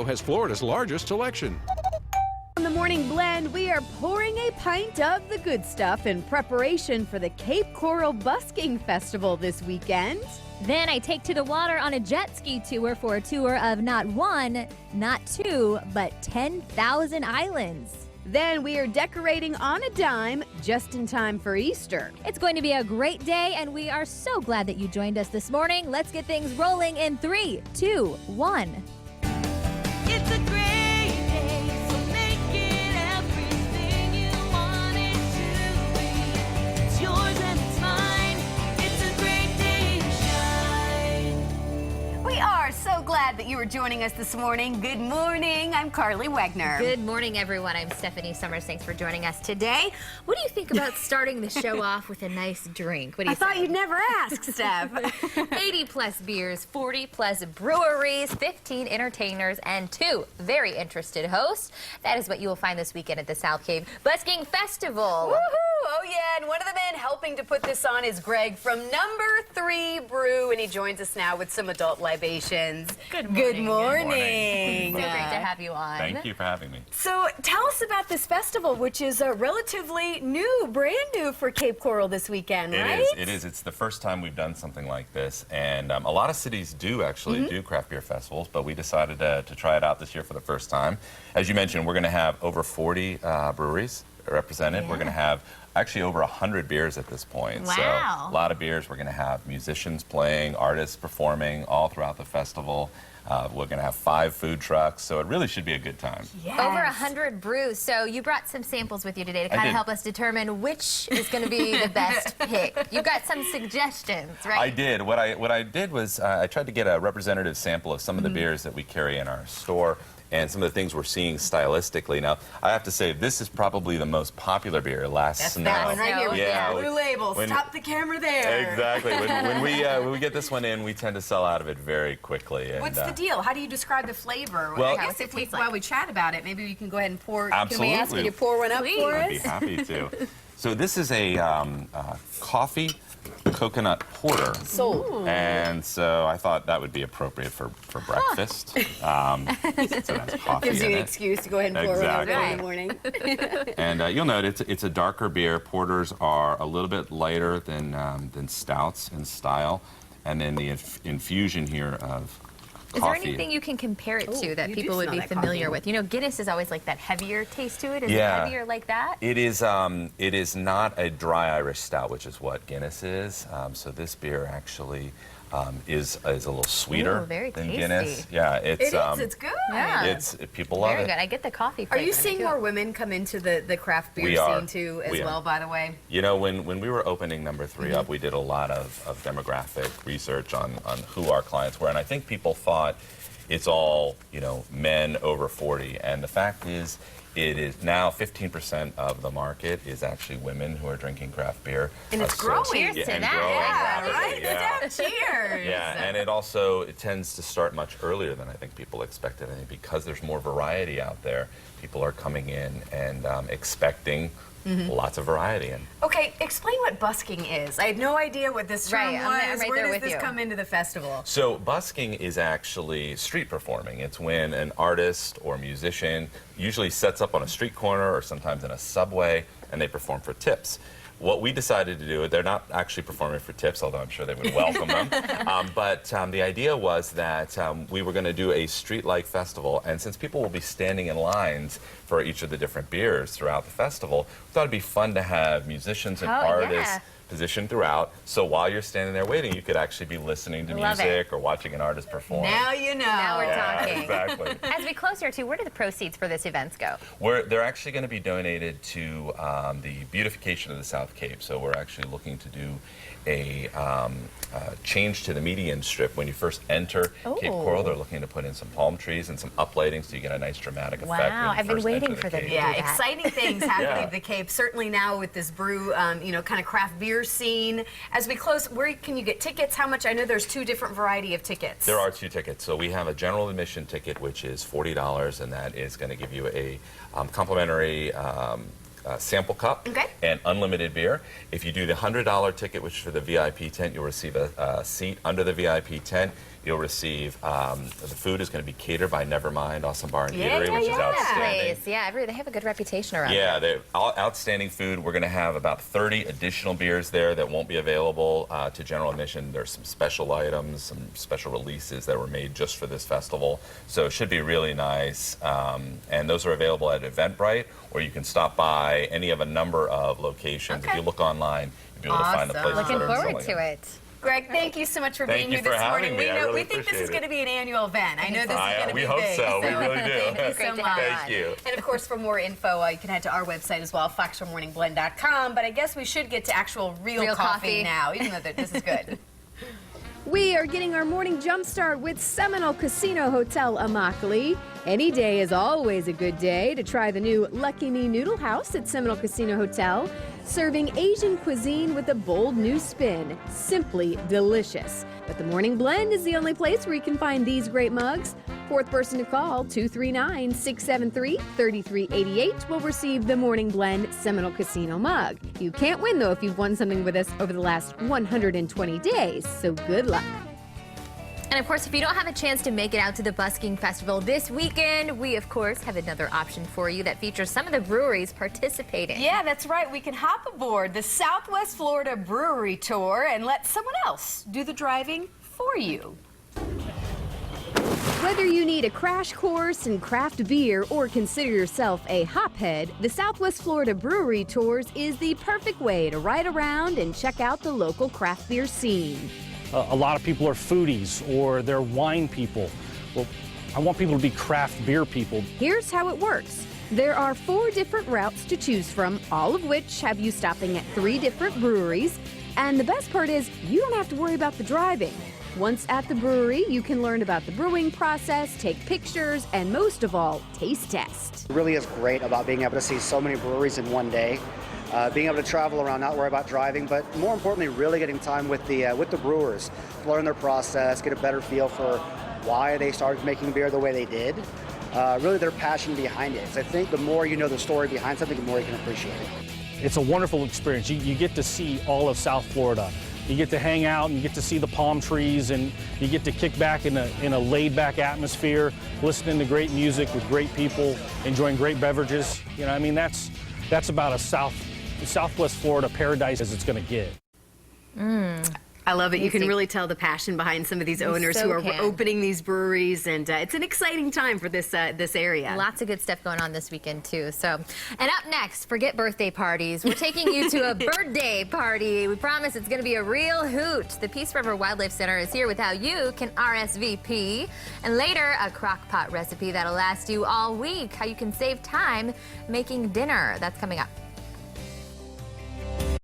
has Florida's largest selection. On the Morning Blend, we are pouring a pint of the good stuff in preparation for the Cape Coral Busking Festival this weekend. Then I take to the water on a jet ski tour for a tour of not one, not two, but 10,000 islands. Then we are decorating on a dime just in time for Easter. It's going to be a great day, and we are so glad that you joined us this morning. Let's get things rolling in 3, 2, 1. It's a great day, so make it everything you want it to be. It's yours and it's mine. It's a great day to shine. We are so glad that you are joining us this morning. Good morning. I'm Carly Wegner. Good morning, everyone. I'm Stephanie Summers. Thanks for joining us today. What do you think about starting the show off with a nice drink? What do you I thought you'd never ask, Steph. 80-plus beers, 40-plus breweries, 15 entertainers, and 2 very interested hosts. That is what you will find this weekend at the South Cape Busking Festival. Woohoo! Oh, yeah, and one of the men helping to put this on is Greg from Number 3 Brew, and he joins us now with some adult libations. Good morning. Good morning. So great to have you on. Thank you for having me. So tell us about this festival, which is relatively new, brand new for Cape Coral this weekend, right? It is. It's the first time we've done something like this, and a lot of cities do actually do craft beer festivals, but we decided to try it out this year for the first time. As you mentioned, we're going to have over 40 breweries represented. Yeah. We're going to have actually over 100 beers at this point. Wow. So a lot of beers. We're going to have musicians playing, artists performing all throughout the festival. We're going to have 5 food trucks, so it really should be a good time. Yes. Over 100 brews. So you brought some samples with you today to kind of did. help us determine which is going to be the best pick. You got some suggestions, right? I did. What I did was I tried to get a representative sample of some of the beers that we carry in our store and some of the things we're seeing stylistically. Now, I have to say, this is probably the most popular beer, Last Snow. That one right here with Yeah, the blue label. Stop the camera there. Exactly. When we get this one in, we tend to sell out of it very quickly. And, What's the deal? How do you describe the flavor? Well, I guess if while we chat about it, maybe we can go ahead and pour. Absolutely. Can we ask you to pour one up for I'd be us? happy to. So this is a coffee coconut porter. Sold. And so I thought that would be appropriate for breakfast. So that's coffee Gives you in an it. excuse to go ahead and pour Exactly. one over in the morning. And you'll note it's a darker beer. Porters are a little bit lighter than stouts in style. And then the infusion here of Is there coffee. anything you can compare it to that you do people would smell be that familiar coffee. with? You know, Guinness is always like that heavier taste to it. Is Yeah. it heavier like that? It is not a dry Irish stout, which is what Guinness is. So this beer actually is a little sweeter Ooh, very than tasty. Guinness. Yeah, It is. It's good. Yeah. People love Very it. good. I get the coffee Are flavor. you seeing too. more women come into the craft beer We are. scene too, as We are. well? By the way. You know, when we were opening Number 3 up, we did a lot of demographic research on who our clients were, and I think people thought it's all, you know, men over 40, and the fact is, it is now 15% of the market is actually women who are drinking craft beer. And it's growing. Cheers to and that. growing Yeah, rapidly, right. yeah. Steph, cheers. Yeah, and it also tends to start much earlier than I think people expected. I think because there's more variety out there, people are coming in and expecting lots of variety. And Okay, explain what busking is. I had no idea what this term Right, I'm was. right Where there does with this you. come into the festival? so busking is actually street performing. It's when an artist or musician usually sets up on a street corner or sometimes in a subway and they perform for tips. What we decided to do, they're not actually performing for tips, although I'm sure they would welcome them, but the idea was that we were going to do a street-like festival, and since people will be standing in lines for each of the different beers throughout the festival, we thought it'd be fun to have musicians and Oh, artists yeah. positioned throughout, so while you're standing there waiting, you could actually be listening to Love it. music or watching an artist perform. Now you know. Now we're Yeah, talking. exactly. As we close here, too, where do the proceeds for this event go? They're actually going to be donated to the beautification of the South Cape. So we're actually looking to do a change to the median strip. When you first enter Cape Coral, they're looking to put in some palm trees and some uplighting so you get a nice dramatic effect. when Wow, you I've been first waiting enter for the them Cape. to Yeah, do that. exciting things happening Yeah. at the Cape. Certainly now with this brew, you know, kind of craft beer scene. As we close, where can you get tickets? How much? I know there's 2 different variety of tickets. There are 2 tickets. So we have a general admission ticket, which is $40, and that is going to give you a complimentary sample cup Okay. and unlimited beer. If you do the $100 ticket, which is for the VIP tent, you'll receive a seat under the VIP tent. You'll receive, the food is going to be catered by Nevermind, Awesome Bar and Yeah, Eatery, which is outstanding. Nice. Yeah, they have a good reputation around Yeah, it. they're outstanding food. We're going to have about 30 additional beers there that won't be available to general admission. There's some special items, some special releases that were made just for this festival. So it should be really nice. And those are available at Eventbrite, or you can stop by any of a number of locations. If you look online, you'll be able to find the places Looking that are forward selling to it. it. Greg, thank you so much for Thank being you here for this having morning. me. I really We think this appreciate is it. going to be an annual event. I know this is going to be We hope big. so. We really do. Thank you Great so to much. have you on. Thank you. And of course, for more info, you can head to our website as well, foxformorningblend.com. But I guess we should get to actual real coffee now, even though this is good. We are getting our morning jump start with Seminole Casino Hotel Immokalee. Any day is always a good day to try the new Lucky Me Noodle House at Seminole Casino Hotel. Serving Asian cuisine with a bold new spin. Simply delicious. But the Morning Blend is the only place where you can find these great mugs. Fourth person to call, 239-673-3388, will receive the Morning Blend Seminole Casino mug. You can't win, though, if you've won something with us over the last 120 days, so good luck. And of course, if you don't have a chance to make it out to the Busking Festival this weekend, we of course have another option for you that features some of the breweries participating. Yeah, that's right. We can hop aboard the Southwest Florida Brewery Tour and let someone else do the driving for you. Whether you need a crash course in craft beer or consider yourself a hophead, the Southwest Florida Brewery Tours is the perfect way to ride around and check out the local craft beer scene. A lot of people are foodies or they're wine people. Well, I want people to be craft beer people. Here's how it works. There are 4 different routes to choose from, all of which have you stopping at 3 different breweries. And the best part is you don't have to worry about the driving. Once at the brewery, you can learn about the brewing process, take pictures, and most of all, taste test. It really is great about being able to see so many breweries in one day. Being able to travel around, not worry about driving, but more importantly, really getting time with the brewers, learn their process, get a better feel for why they started making beer the way they did, really their passion behind it. So I think the more you know the story behind something, the more you can appreciate it. It's a wonderful experience. You get to see all of South Florida. You get to hang out and you get to see the palm trees and you get to kick back in a laid-back atmosphere, listening to great music with great people, enjoying great beverages. You know, I mean, that's about a Southwest Florida paradise as it's going to get. I love it. You can really tell the passion behind some of these owners who are opening these breweries, and it's an exciting time for this area. Lots of good stuff going on this weekend too. So, and up next, forget birthday parties. We're taking you to a birthday party. We promise it's going to be a real hoot. The Peace River Wildlife Center is here with how you can RSVP, and later a crock pot recipe that'll last you all week. How you can save time making dinner. That's coming up.